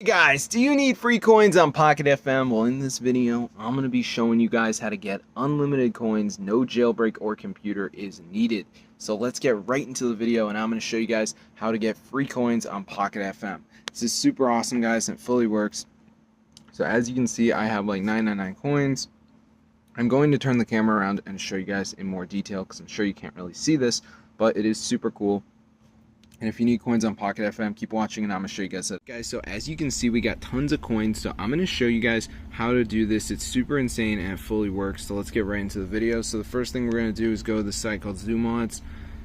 Hey guys, do you need free coins on Pocket FM? Well, in this video, I'm going to be showing you guys how to get unlimited coins. No jailbreak or computer is needed. So let's get right into the video, and I'm going to show you guys how to get free coins on Pocket FM. This is super awesome, guys, and it fully works. So as you can see, I have like 999 coins. I'm going to turn the camera around and show you guys in more detail because I'm sure you can't really see this, but it is super cool. And if you need coins on Pocket FM, keep watching and I'm going to show you guys that. Guys, so as you can see, we got tons of coins. So I'm going to show you guys how to do this. It's super insane and it fully works. So let's get right into the video. So the first thing we're going to do is go to the site called ZooMods.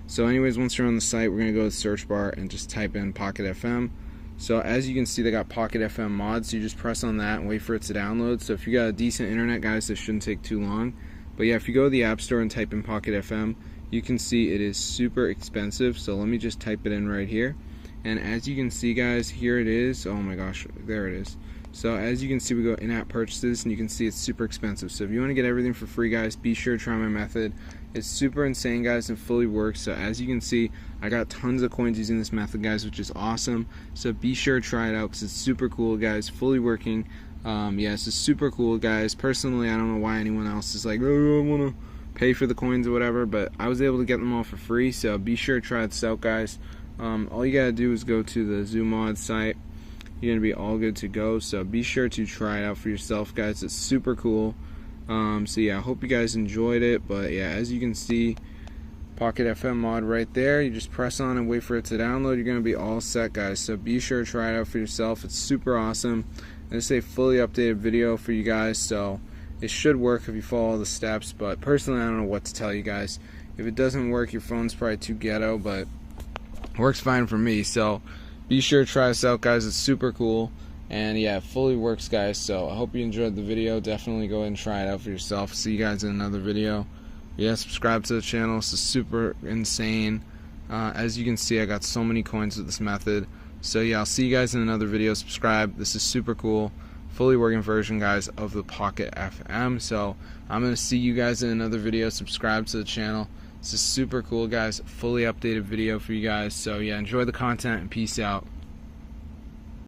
So anyways, once you're on the site, we're going to go to the search bar and just type in Pocket FM. So as you can see, they got Pocket FM Mod. So you just press on that and wait for it to download. So if you got a decent internet, guys, this shouldn't take too long. But yeah, if you go to the App Store and type in Pocket FM, you can see it is super expensive. So let me just type it in right here, and as you can see, guys, here it is. Oh my gosh, there it is. So as you can see, we go in-app purchases and you can see it's super expensive. So if you want to get everything for free, guys, be sure to try my method. It's super insane, guys, and fully works. So as you can see, I got tons of coins using this method, guys, which is awesome. So be sure to try it out because it's super cool, guys, fully working. Yeah, this is super cool, guys. Personally, I don't know why anyone else is like, oh, I want to pay for the coins or whatever, but I was able to get them all for free. So be sure to try this out, guys. All you gotta do is go to the ZooMods site. You're gonna be all good to go. So be sure to try it out for yourself, guys. It's super cool. So yeah, I hope you guys enjoyed it. But yeah, as you can see, Pocket FM Mod right there. You just press on and wait for it to download. You're gonna be all set, guys. So be sure to try it out for yourself. It's super awesome. And it's a fully updated video for you guys. So it should work if you follow all the steps, but personally I don't know what to tell you guys. If it doesn't work, your phone's probably too ghetto, but it works fine for me. So be sure to try this out, guys. It's super cool, and yeah, it fully works, guys. So I hope you enjoyed the video. Definitely go ahead and try it out for yourself. See you guys in another video. Yeah, subscribe to the channel. This is super insane. As you can see, I got so many coins with this method. So yeah, I'll see you guys in another video. Subscribe. This is super cool. Fully working version, guys, of the Pocket FM. So I'm gonna see you guys in another video. Subscribe to the channel. This is super cool, guys. Fully updated video for you guys. So yeah, enjoy the content and peace out.